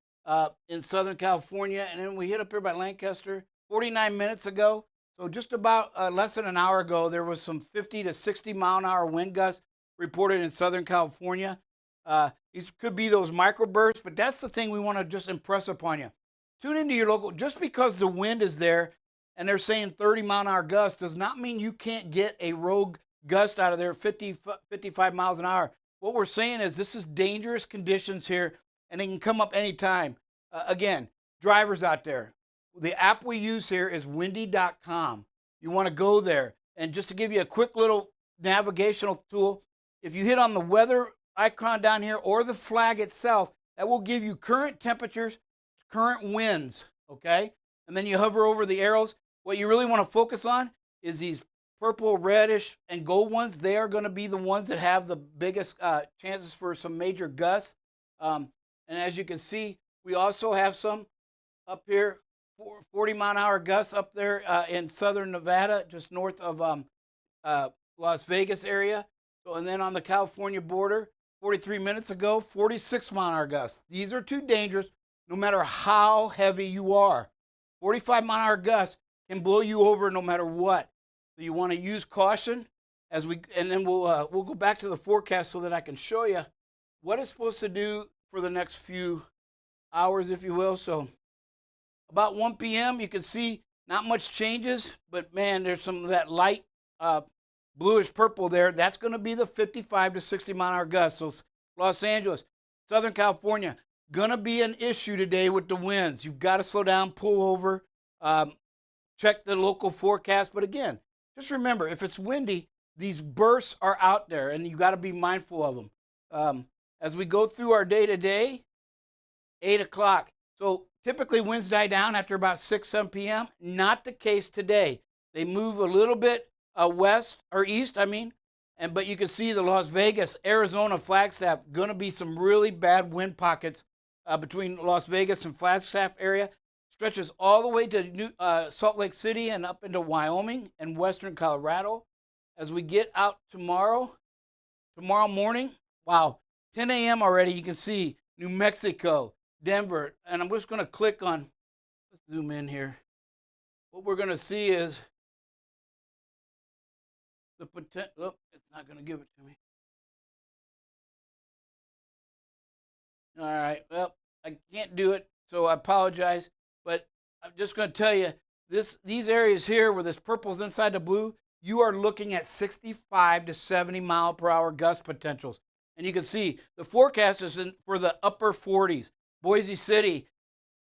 in Southern California, and then we hit up here by Lancaster 49 minutes ago. So just about less than an hour ago, there was some 50 to 60-mile-an-hour wind gusts reported in Southern California. These could be those microbursts, but that's the thing we want to just impress upon you. Tune into your local. Just because the wind is there and they're saying 30-mile-an-hour gusts does not mean you can't get a rogue gust out of there, 55 miles an hour. What we're saying is this is dangerous conditions here, and they can come up anytime. Again, drivers out there, the app we use here is windy.com. You want to go there. And just to give you a quick little navigational tool, if you hit on the weather icon down here or the flag itself, that will give you current temperatures, current winds, okay? And then you hover over the arrows. What you really want to focus on is these purple, reddish, and gold ones. They are going to be the ones that have the biggest chances for some major gusts. And as you can see, we also have some up here, 40-mile-an-hour gusts up there in southern Nevada, just north of Las Vegas area. So, and then on the California border, 43 minutes ago, 46-mile-an-hour gusts. These are too dangerous no matter how heavy you are. 45-mile-an-hour gusts can blow you over no matter what. So you want to use caution as and then we'll go back to the forecast so that I can show you what it's supposed to do for the next few hours, if you will. So about 1 p.m., you can see not much changes, but man, there's some of that light bluish purple there. That's going to be the 55 to 60-mile-an-hour gusts. So Los Angeles, Southern California, going to be an issue today with the winds. You've got to slow down, pull over, check the local forecast. But again, just remember, if it's windy, these bursts are out there, and you got to be mindful of them. As we go through our day-to-day, 8 o'clock. So typically winds die down after about 6, 7 p.m. Not the case today. They move a little bit west or east, but you can see the Las Vegas, Arizona, Flagstaff, going to be some really bad wind pockets between Las Vegas and Flagstaff area. Stretches all the way to Salt Lake City and up into Wyoming and western Colorado. As we get out tomorrow morning, wow, 10 a.m. already, you can see New Mexico, Denver, and I'm just going to click on, let's zoom in here. What we're going to see is the potential, oh, it's not going to give it to me. All right, well, I can't do it, so I apologize, but I'm just going to tell you, these areas here where this purple's inside the blue, you are looking at 65 to 70-mile-per-hour gust potentials. And you can see the forecast is for the upper 40s. Boise City,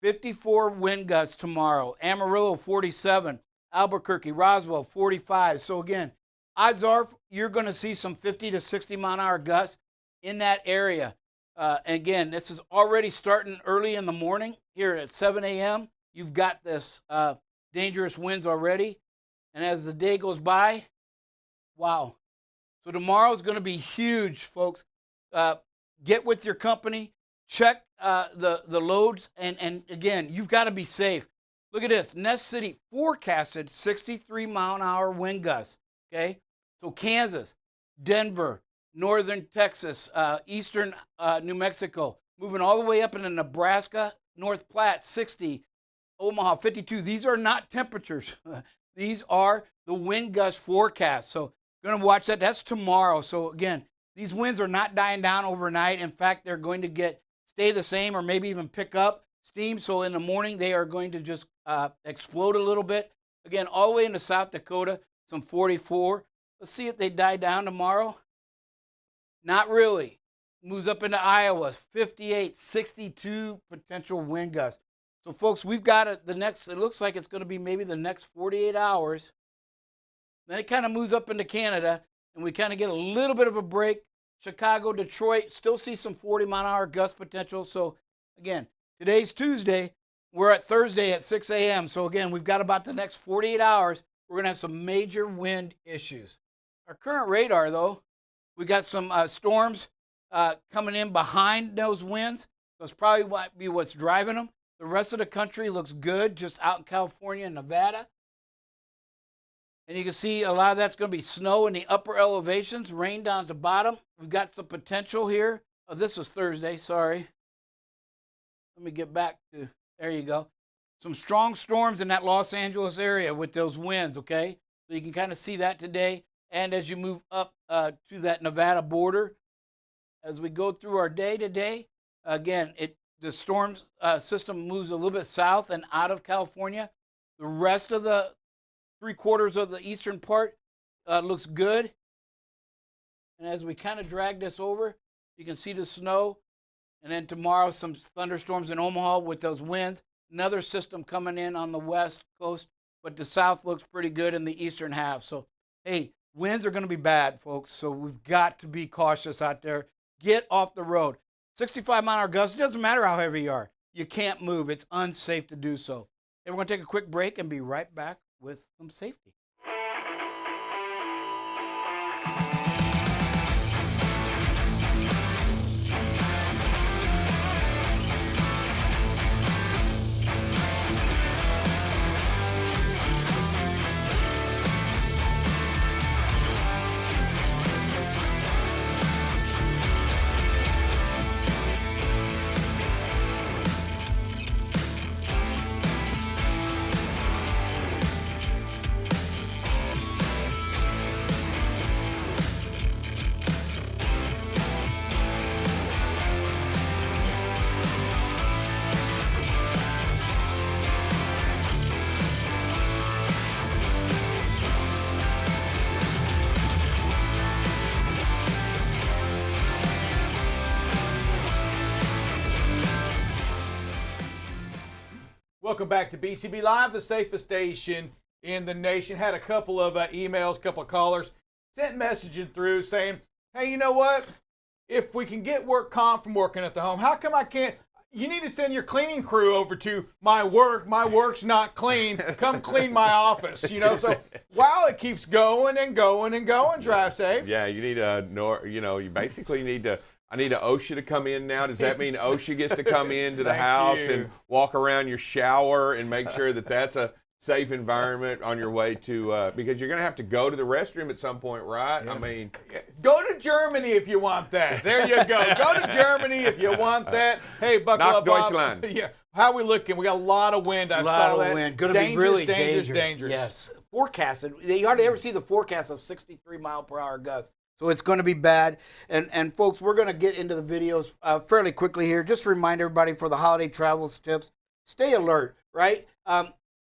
54 wind gusts tomorrow. Amarillo, 47. Albuquerque, Roswell, 45. So again, odds are you're going to see some 50 to 60-mile-an-hour gusts in that area. And again, this is already starting early in the morning. Here at 7 a.m., you've got this dangerous winds already. And as the day goes by, wow. So tomorrow is going to be huge, folks. Get with your company. Check the loads. And again, you've got to be safe. Look at this. Nest City forecasted 63-mile-an-hour wind gusts. Okay? So Kansas, Denver, northern Texas, eastern New Mexico, moving all the way up into Nebraska, North Platte, 60, Omaha, 52. These are not temperatures. These are the wind gust forecast. So going to watch that. That's tomorrow. So again, these winds are not dying down overnight. In fact, they're going to stay the same or maybe even pick up steam. So in the morning, they are going to just explode a little bit. Again, all the way into South Dakota, some 44. Let's see if they die down tomorrow. Not really. moves up into Iowa, 58, 62 potential wind gusts. So, folks, we've got it looks like it's going to be maybe the next 48 hours. Then it kind of moves up into Canada, and we kind of get a little bit of a break. Chicago, Detroit, still see some 40-mile-an-hour gust potential. So, again, today's Tuesday. We're at Thursday at 6 a.m. So, again, we've got about the next 48 hours. We're going to have some major wind issues. Our current radar, though, we got some storms coming in behind those winds. That's probably might be what's driving them. The rest of the country looks good, just out in California and Nevada. And you can see a lot of that's going to be snow in the upper elevations, rain down at the bottom. We've got some potential here. Oh, this was Thursday, sorry. Let me get back to, there you go. Some strong storms in that Los Angeles area with those winds, okay? So you can kind of see that today. And as you move up to that Nevada border, as we go through our day today, again, the storm system moves a little bit south and out of California. The rest of the 3/4 of the eastern part looks good. And as we kind of drag this over, you can see the snow. And then tomorrow, some thunderstorms in Omaha with those winds. Another system coming in on the west coast, but the south looks pretty good in the eastern half. So, hey, winds are going to be bad, folks. So we've got to be cautious out there. Get off the road. 65-mile-an-hour gusts, it doesn't matter how heavy you are. You can't move. It's unsafe to do so. And we're going to take a quick break and be right back with some safety. Welcome back to BCB Live, the safest station in the nation. Had a couple of emails, couple of callers sent messaging through saying, hey, you know what? If we can get work comp from working at the home, how come I can't? You need to send your cleaning crew over to my work. My work's not clean. Come clean my office. You know, so while it keeps going and going and going, drive safe. Yeah, you need you basically need to. I need an OSHA to come in now. Does that mean OSHA gets to come into the house and walk around your shower and make sure that that's a safe environment on your way to, because you're going to have to go to the restroom at some point, right? Yeah. I mean, go to Germany if you want that. There you go. Go to Germany if you want that. Hey, buckle Nach up, Deutschland. Yeah. How are we looking? We got a lot of wind. I saw that. Wind. Going to be really dangerous. Yes. Forecasted. You hardly ever see the forecast of 63-mile-per-hour gusts. So it's going to be bad. And folks, we're going to get into the videos fairly quickly here. Just to remind everybody for the holiday travel tips, stay alert, right?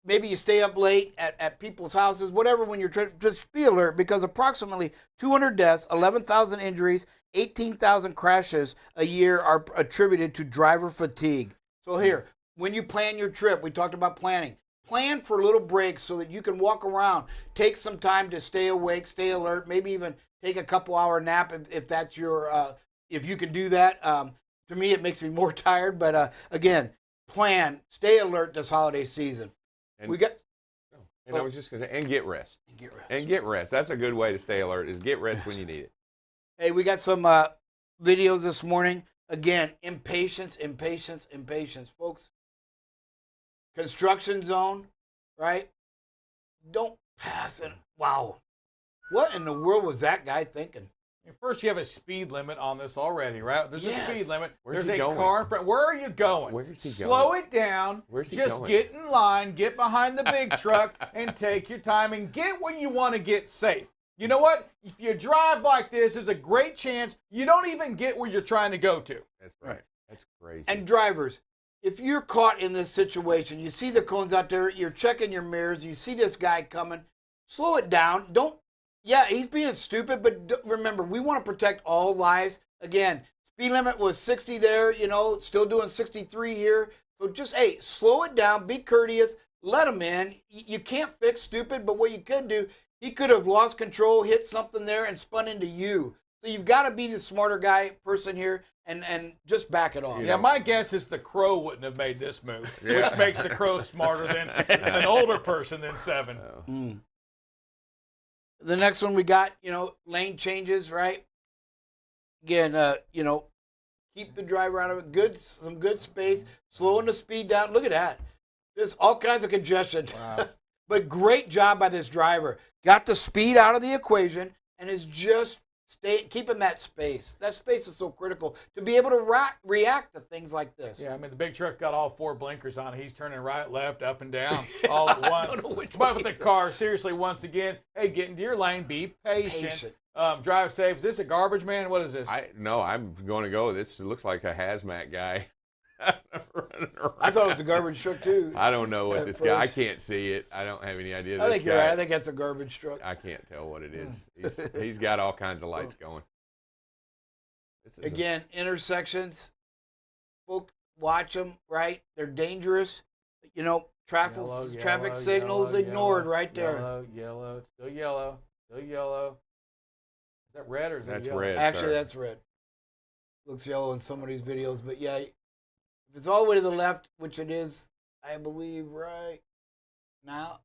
Maybe you stay up late at people's houses, whatever, when you're trying, just be alert, because approximately 200 deaths, 11,000 injuries, 18,000 crashes a year are attributed to driver fatigue. So here, when you plan your trip, we talked about planning. Plan for little breaks so that you can walk around. Take some time to stay awake, stay alert, maybe even take a couple-hour nap if that's your, if you can do that. To me, it makes me more tired, but again, plan, stay alert this holiday season. And I was just going to say, and get rest. And get rest. That's a good way to stay alert, is get rest when you need it. Hey, we got some videos this morning. Again, impatience. Folks, construction zone, right? Don't pass it. Wow. What in the world was that guy thinking? First, you have a speed limit on this already, right? There's a speed limit. Where's There's he a going? car in front. Where are you going? Where is he going? Slow it down. Where's he Just going? get in line, get behind the big truck, and take your time and get where you want to get safe. You know what? If you drive like this, there's a great chance you don't even get where you're trying to go to. That's right. That's crazy. And drivers, if you're caught in this situation, you see the cones out there, you're checking your mirrors, you see this guy coming, slow it down. Yeah, he's being stupid, but remember, we want to protect all lives. Again, Speed limit was 60 there, you know, still doing 63 here. So just, hey, slow it down, be courteous, let him in. You can't fix stupid, but what you could do, he could have lost control, hit something there, and spun into you. So you've got to be the smarter person here and just back it off. Yeah, my guess is the Crow wouldn't have made this move, which makes the Crow smarter than an older person than 7. The next one we got, you know, lane changes, right? Again, you know, keep the driver out of it. Some good space, slowing the speed down. Look at that. There's all kinds of congestion. Wow. But great job by this driver. Got the speed out of the equation and is just keeping that space. That space is so critical to be able to react to things like this. Yeah, I mean, the big truck got all 4 blinkers on. He's turning right, left, up, and down all at once. But with the car, seriously, once again, hey, get into your lane. Be patient. Drive safe. Is this a garbage man? What is this? No, I'm going to go. This looks like a hazmat guy. I thought it was a garbage truck too. I don't know what this guy. I can't see it. I don't have any idea. I think you're right. I think that's a garbage truck. I can't tell what it is. He's got all kinds of lights going. Again, intersections. Folks, watch them. Right, they're dangerous. You know, traffic signals ignored right there. Yellow, still yellow, still yellow. Is that red or is that yellow? Red. Actually, sir. that's red. Looks yellow in some of these videos, but yeah. If it's all the way to the left, which it is, I believe, right now.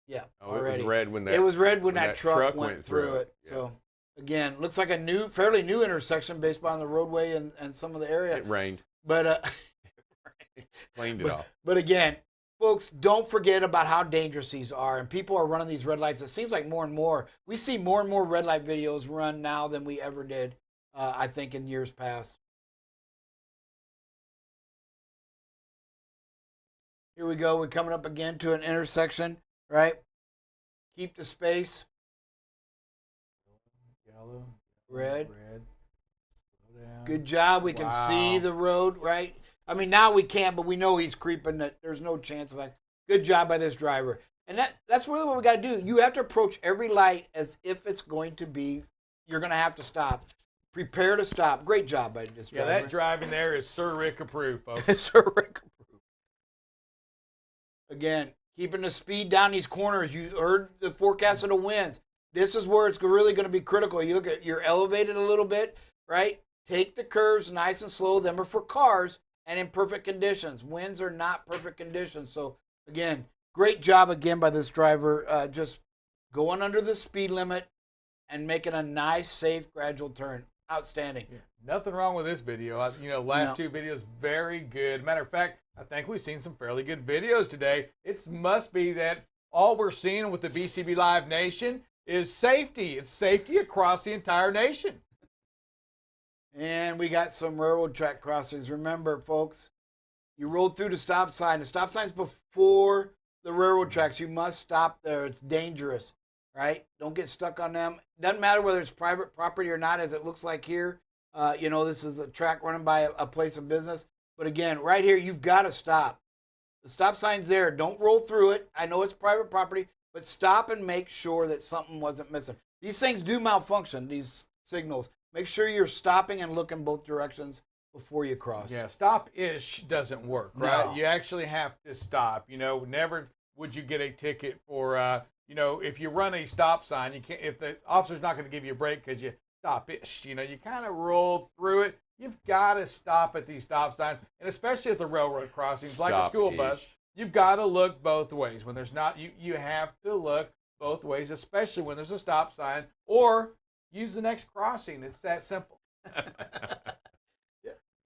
Yeah, already. It was red when that truck went through it. Yeah. So, again, looks like a fairly new intersection based on the roadway and some of the area. It rained. But cleaned it off. But again, folks, don't forget about how dangerous these are. And people are running these red lights. It seems like more and more. We see more and more red light videos run now than we ever did, I think, in years past. Here we go. We're coming up again to an intersection, right? Keep the space. Yellow. Red. Slow down. Good job. We can see the road, right? I mean, now we can't, but we know he's creeping. That there's no chance of that. Good job by this driver. And that's really what we got to do. You have to approach every light as if it's going to be, you're going to have to stop. Prepare to stop. Great job by this driver. Yeah, that driving there is Sir Rick approved, folks. Sir Rick approved. Again, keeping the speed down these corners. You heard the forecast of the winds. This is where it's really going to be critical. You look at, you're elevated a little bit, right? Take the curves nice and slow. Them are for cars and in perfect conditions. Winds are not perfect conditions. So, again, great job again by this driver. Just going under the speed limit and making a nice, safe, gradual turn. Outstanding. Yeah, nothing wrong with this video. Last 2 videos, very good. Matter of fact, I think we've seen some fairly good videos today. It must be that all we're seeing with the BCB Live Nation is safety. It's safety across the entire nation. And we got some railroad track crossings. Remember, folks, you rolled through the stop sign. The stop sign's before the railroad tracks. You must stop there. It's dangerous, right? Don't get stuck on them. Doesn't matter whether it's private property or not, as it looks like here. This is a track running by a place of business. But again, right here, you've got to stop. The stop sign's there. Don't roll through it. I know it's private property, but stop and make sure that something wasn't missing. These things do malfunction, these signals. Make sure you're stopping and looking both directions before you cross. Yeah, stop-ish doesn't work, right? No. You actually have to stop. Never would you get a ticket for, if you run a stop sign, you can't. If the officer's not going to give you a break because you stop-ish, you kind of roll through it. You've got to stop at these stop signs, and especially at the railroad crossings, like a school bus. You've got to look both ways. When there's not, you have to look both ways, especially when there's a stop sign, or use the next crossing. It's that simple.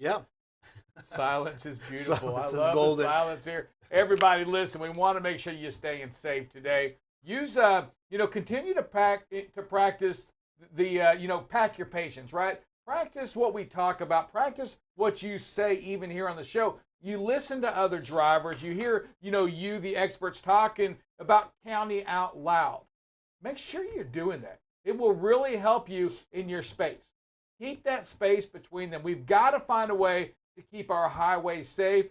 Yeah. Silence is beautiful. Silence I is love golden. the silence here. Everybody, listen. We want to make sure you're staying safe today. Use, continue to practice the, pack your patience, right? Practice what we talk about. Practice what you say even here on the show. You listen to other drivers. You hear, the experts talking about county out loud. Make sure you're doing that. It will really help you in your space. Keep that space between them. We've got to find a way to keep our highways safe.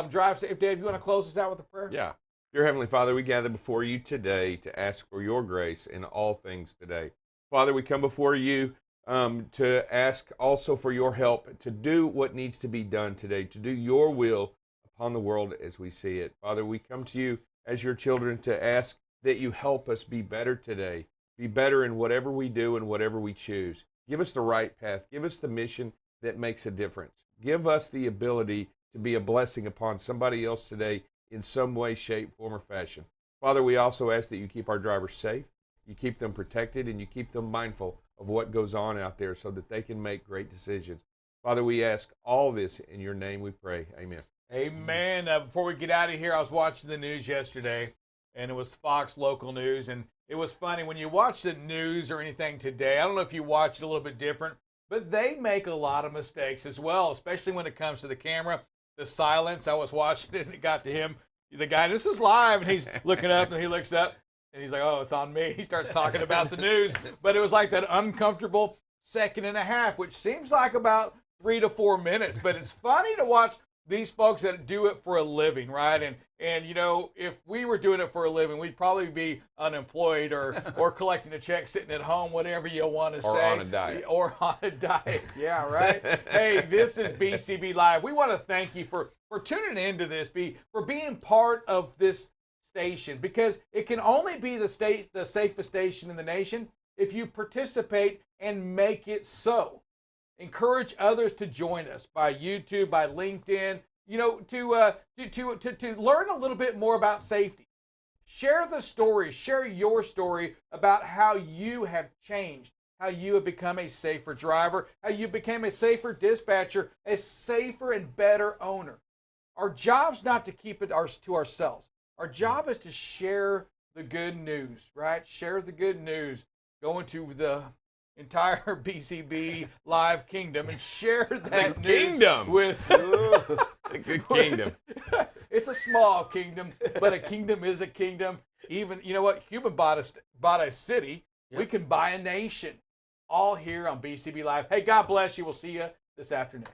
Drive safe. Dave, you want to close us out with a prayer? Yeah. Dear Heavenly Father, we gather before you today to ask for your grace in all things today. Father, we come before you to ask also for your help to do what needs to be done today, to do your will upon the world as we see it. Father, we come to you as your children to ask that you help us be better today, be better in whatever we do and whatever we choose. Give us the right path. Give us the mission that makes a difference. Give us the ability to be a blessing upon somebody else today in some way, shape, form, or fashion. Father, we also ask that you keep our drivers safe, you keep them protected, and you keep them mindful of what goes on out there so that they can make great decisions. Father, we ask all this in your name we pray. Amen. Amen. Before we get out of here, I was watching the news yesterday, and it was Fox local news, and it was funny. When you watch the news or anything today, I don't know if you watch it a little bit different, but they make a lot of mistakes as well, especially when it comes to the camera, the silence. I was watching it, and it got to him, the guy, this is live, and he's looking up, and he looks up, and he's like, oh, it's on me. He starts talking about the news, but it was like that uncomfortable second and a half, which seems like about 3 to 4 minutes, but it's funny to watch these folks that do it for a living, right? And you know, if we were doing it for a living, we'd probably be unemployed or collecting a check sitting at home, whatever you want to say. Or on a diet. Or on a diet, yeah, right? Hey, this is BCB Live. We want to thank you for tuning into this, for being part of this station, because it can only be the safest station in the nation if you participate and make it so. Encourage others to join us by YouTube, by LinkedIn, you know, to learn a little bit more about safety. Share the story, share your story about how you have changed, how you have become a safer driver, how you became a safer dispatcher, a safer and better owner. Our job's not to keep it to ourselves. Our job is to share the good news, right? Share the good news. Go into the entire BCB Live kingdom and share that news kingdom with the kingdom. It's a small kingdom, but a kingdom is a kingdom. Even, you know what? Cuba bought a city. Yep. We can buy a nation. All here on BCB Live. Hey, God bless you. We'll see you this afternoon.